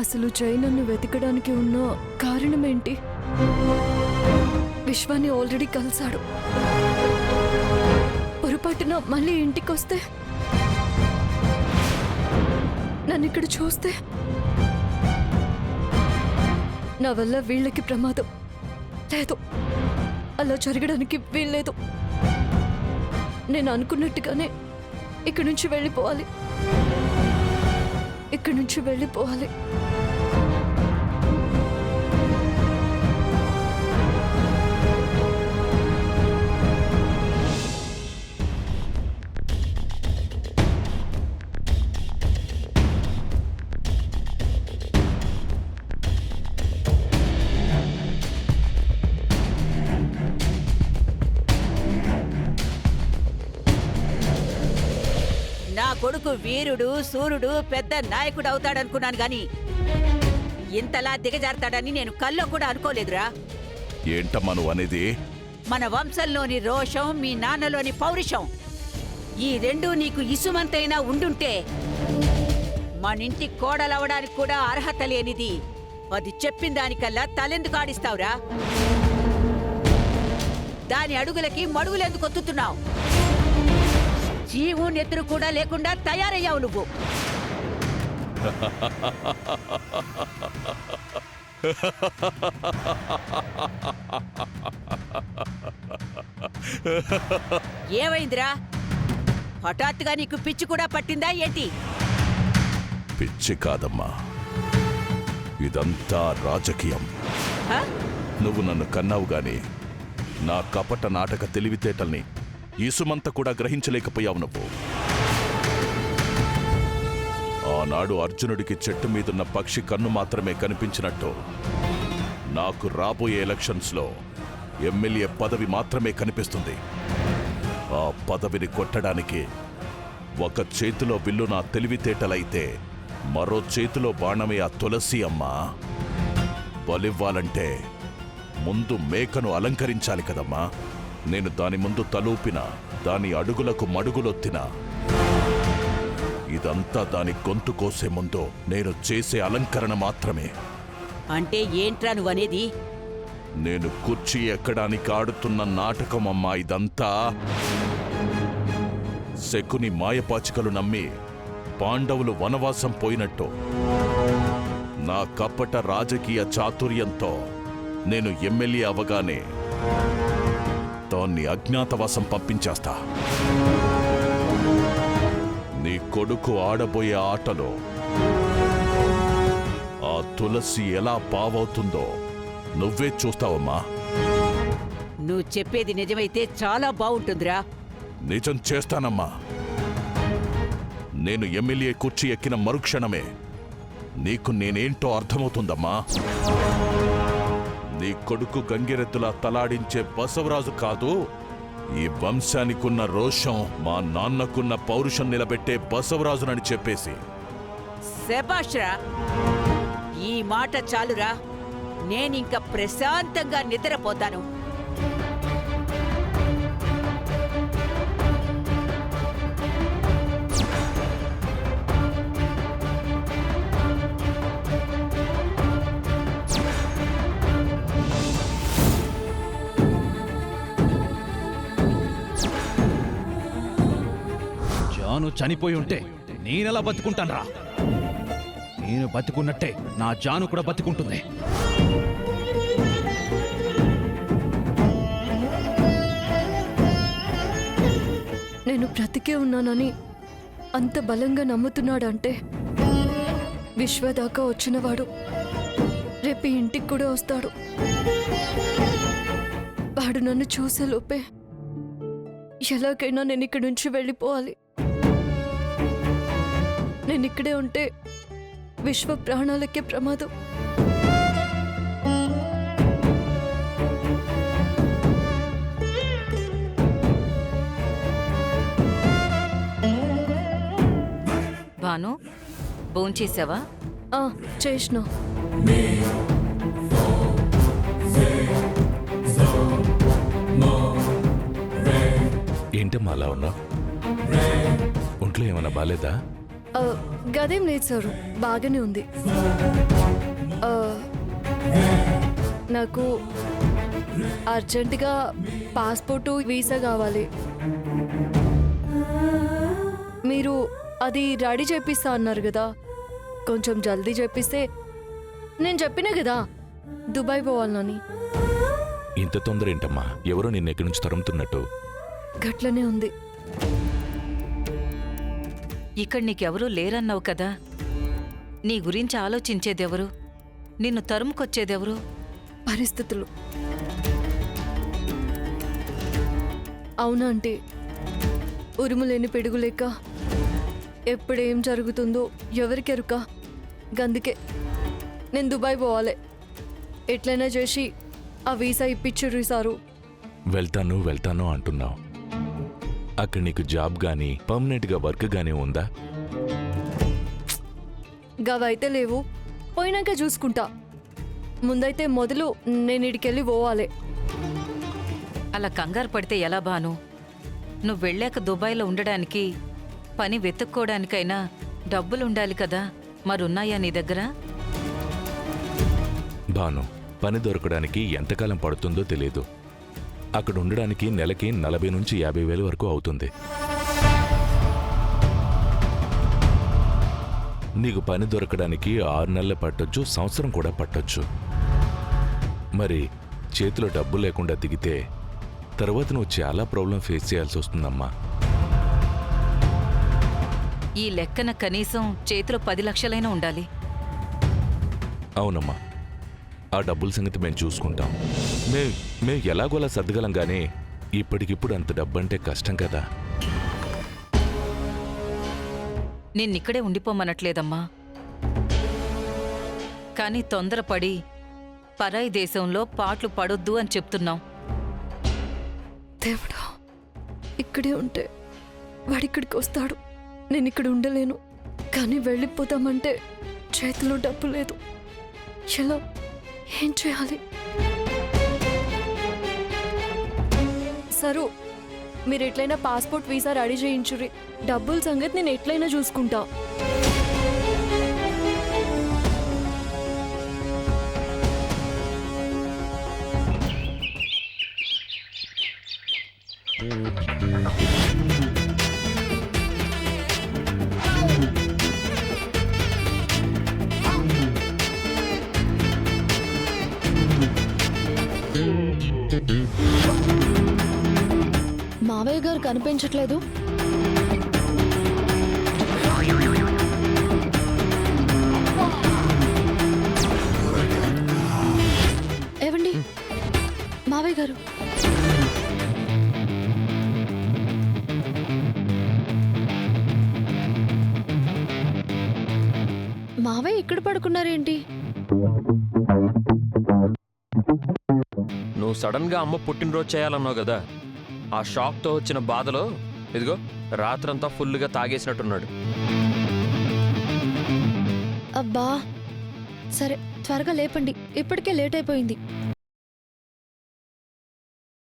అసలు జై నన్ను వెతకడానికి ఉన్న కారణమేంటి? విశ్వాన్ని ఆల్రెడీ కలిశాడు. పొరపాటున మళ్ళీ ఇంటికొస్తే, నన్ను ఇక్కడ చూస్తే, నా వల్ల వీళ్ళకి ప్రమాదం లేదు. అలా జరగడానికి వీల్లేదు. నేను అనుకున్నట్టుగానే ఇక్కడి నుంచి వెళ్ళిపోవాలి. ఇక్కడి నుంచి వెళ్ళిపోవాలి. నా కొడుకు వీరుడు సూర్యుడు పెద్ద నాయకుడు అవుతాడనుకున్నాను గాని ఇంతలా దిగజారుతాడని నేను కల్లో కూడా అనుకోలేదురా. ఏంటమ్మా నువ్వు అనేది? మన వంశంలోని రోషం, మీ నాన్నలోని పౌరుషం, ఈ రెండూ నీకు ఇసుమంతైనా ఉండుంటే మనింటి కోడలవడానికి కూడా అర్హత లేనిది అది చెప్పిన దానికల్లా తలెందుకు ఆడిస్తావురా? దాని అడుగులకి మడుగులెందుకు ఒత్తుతున్నావు? జీవు నెత్తురు కూడా లేకుండా తయారయ్యావు నువ్వు. ఏమైందిరా? హఠాత్తుగా నీకు పిచ్చి కూడా పట్టిందా ఏంటి? పిచ్చి కాదమ్మా, ఇదంతా రాజకీయం. హ? నువ్వు నన్ను కన్నావు గాని నా కపట నాటక తెలివితేటల్ని ఈసుమంత కూడా గ్రహించలేకపోయావు నువ్వు. ఆనాడు అర్జునుడికి చెట్టు మీదున్న పక్షి కన్ను మాత్రమే కనిపించినట్టు నాకు రాబోయే ఎలక్షన్స్లో ఎమ్మెల్యే పదవి మాత్రమే కనిపిస్తుంది. ఆ పదవిని కొట్టడానికి ఒక చేతిలో విల్లు నా తెలివితేటలైతే మరో చేతిలో బాణమే ఆ తులసి అమ్మ. బలివ్వాలంటే ముందు మేకను అలంకరించాలి కదమ్మా. నేను దాని ముందు తలూపిన, దాని అడుగులకు మడుగులొత్తిన, ఇదంతా దాని గొంతు కోసే ముందు నేను చేసే అలంకరణ మాత్రమే. అంటే ఏంట్రా నువ్వనేది? నేను కుర్చీ ఎక్కడానికి ఆడుతున్న నాటకం అమ్మా ఇదంతా. శకుని మాయపాచికలు నమ్మి పాండవులు వనవాసం పోయినట్టు నా కపట రాజకీయ చాతుర్యంతో నేను ఎమ్మెల్యే అవగానే దాన్ని అజ్ఞాతవాసం పంపించేస్తా. నీ కొడుకు ఆడబోయే ఆటలో ఆ తులసి ఎలా పావవుతుందో నువ్వే చూస్తావమ్మా. నువ్వు చెప్పేది నిజమైతే చాలా బావుంటుందిరా. నిజం చేస్తానమ్మా. నేను ఎమ్మెల్యే కుర్చీ ఎక్కిన మరుక్షణమే నీకు నేనేంటో అర్థమవుతుందమ్మా. నీ కొడుకు గంగిరెద్దులా తలాడించే బసవరాజు కాదు, ఈ వంశానికున్న రోషం, మా నాన్నకున్న పౌరుషం నిలబెట్టే బసవరాజునని చెప్పేసి. శభాష్రా, ఈ మాట చాలురా. నేనింక ప్రశాంతంగా నిద్రపోతాను. జాను చనిపోయి ఉంటే నేనెలా బతుకుంటానరా? నేను బతుకున్నట్టే నా జాను కూడా బతుకుంటుంది. నేను బ్రతికే ఉన్నానని అంత బలంగా నమ్ముతున్నాడంటే విశ్వదాకా వచ్చినవాడు రేపు ఇంటికి కూడా వస్తాడు. వాడు నన్ను చూసేలోపే ఎలాగైనా నేను ఇక్కడి నుంచి వెళ్ళిపోవాలి. నేను ఇక్కడే ఉంటే విశ్వ ప్రాణాలకే ప్రమాదం. భాను, భోంచేసావా? చేసినా. ఏంటమ్మా అలా ఉన్నావు? ఒంట్లో ఏమన్నా బాలేదా? గదేం లేదు సారు, బాగానే ఉంది. నాకు అర్జెంటుగా పాస్పోర్టు వీసా కావాలి. మీరు అది రెడీ చేపిస్తా అన్నారు కదా, కొంచెం జల్దీ చేపిస్తే. నేను చెప్పినా కదా దుబాయ్ పోవాలని. ఇంత తొందర ఏంటమ్మా? ఎవరో నిన్నెక్కడి నుంచి తరుముతున్నట్టు. గట్లనే ఉంది. ఇక్కడ నీకెవరూ లేరన్నావు కదా, నీ గురించి ఆలోచించేదెవరు? నిన్ను తరుముకొచ్చేదెవరు? పరిస్థితులు. అవునా అంటే ఉరుములేని పిడుగు లేక ఎప్పుడేం జరుగుతుందో ఎవరికెరుక. గందుకే నేను దుబాయ్ పోవాలి. ఎట్లయినా చేసి ఆ వీసా ఇప్పించుర్రు సారు. వెళ్తాను వెళ్తాను అంటున్నావు. అక్కడ నీకు జాబ్ గానీ పర్మనెంట్గా వర్క్ గానీ ఉందా? గవైతే లేవు, పోయినాక చూసుకుంటా. ముందైతే మొదలు నేను ఇడికెళ్ళి పోవాలి. అలా కంగారు పడితే ఎలా బాను? నువ్వు వెళ్ళాక దుబాయ్లో ఉండడానికి, పని వెతుక్కోవడానికైనా డబ్బులుండాలి కదా, మరున్నాయా నీ దగ్గర? భాను, పని దొరకడానికి ఎంతకాలం పడుతుందో తెలియదు. అక్కడ ఉండడానికి నెలకి 40 నుంచి 50 వేలు వరకు అవుతుంది. నీకు పని దొరకడానికి 6 నెలలు పట్టొచ్చు, సంవత్సరం కూడా పట్టొచ్చు. మరి చేతిలో డబ్బు లేకుండా దిగితే తర్వాత నువ్వు చాలా ప్రాబ్లం ఫేస్ చేయాల్సి వస్తుందమ్మా. ఈ లెక్కన కనీసం చేతిలో 10 లక్షలైనా ఉండాలి. అవునమ్మా, ఆ డబ్బుల సంగతి మేము చూసుకుంటాం. మేము ఎలాగోలా సర్దగలం గానీ ఇప్పటికిప్పుడు అంత డబ్బంటే కష్టం కదా. నిన్నిక్కడే ఉండిపోమనట్లేదమ్మా, కానీ తొందరపడి పరాయి దేశంలో పాట్లు పడొద్దు అని చెప్తున్నాం. దేవుడా, ఇక్కడే ఉంటే వాడిక్కడికి వస్తాడు. నేను ఇక్కడ ఉండలేను. కానీ వెళ్ళిపోతామంటే చేతిలో డబ్బు లేదు. ఎలా, ఏం చేయాలి? సరు, మీరు ఎట్లయినా పాస్పోర్ట్ వీసా రెడీ చేయించుర్రి. డబ్బుల సంగతి నేను ఎట్లయినా చూసుకుంటా. మావయ్య గారు కనిపించట్లేదు. ఏవండి మావయ్య గారు? మావయ్య ఇక్కడ పడుకున్నారేంటి? నువ్వు సడన్ గా అమ్మ పుట్టినరోజు చేయాలన్నావు కదా, ఆ షాక్తో వచ్చిన బాధలో ఇదిగో రాత్రంతా ఫుల్గా తాగేసినట్టున్నాడు. అబ్బా, సరే త్వరగా లేపండి, ఇప్పటికే లేట్ అయిపోయింది.